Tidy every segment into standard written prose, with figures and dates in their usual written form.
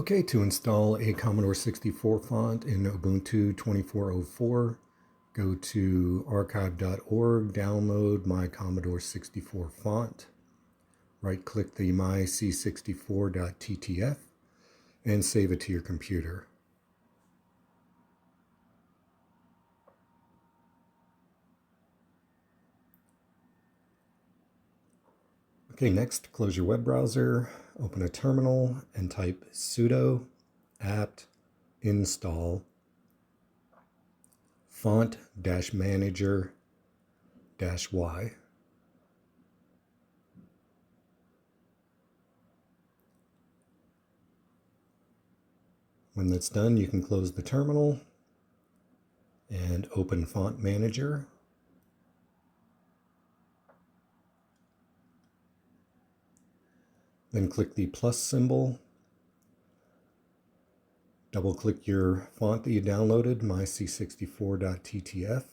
Okay, to install a Commodore 64 font in Ubuntu 24.04, go to archive.org, download my Commodore 64 font, right-click the my C64.ttf, and save it to your computer. Okay, next, close your web browser, open a terminal, and type sudo apt install font-manager-y. When that's done, you can close the terminal and open Font Manager. Then click the plus symbol. Double-click your font that you downloaded, my C64.ttf.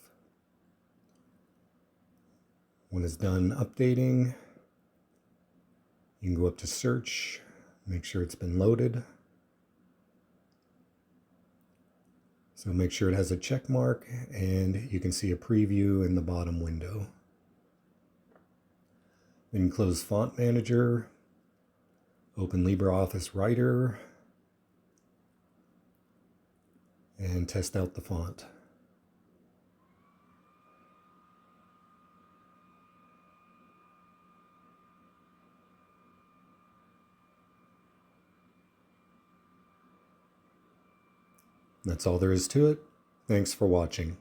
When it's done updating, you can go up to search, make sure it's been loaded. So make sure it has a check mark, and you can see a preview in the bottom window. Then close Font Manager, open LibreOffice Writer, and test out the font. That's all there is to it. Thanks for watching.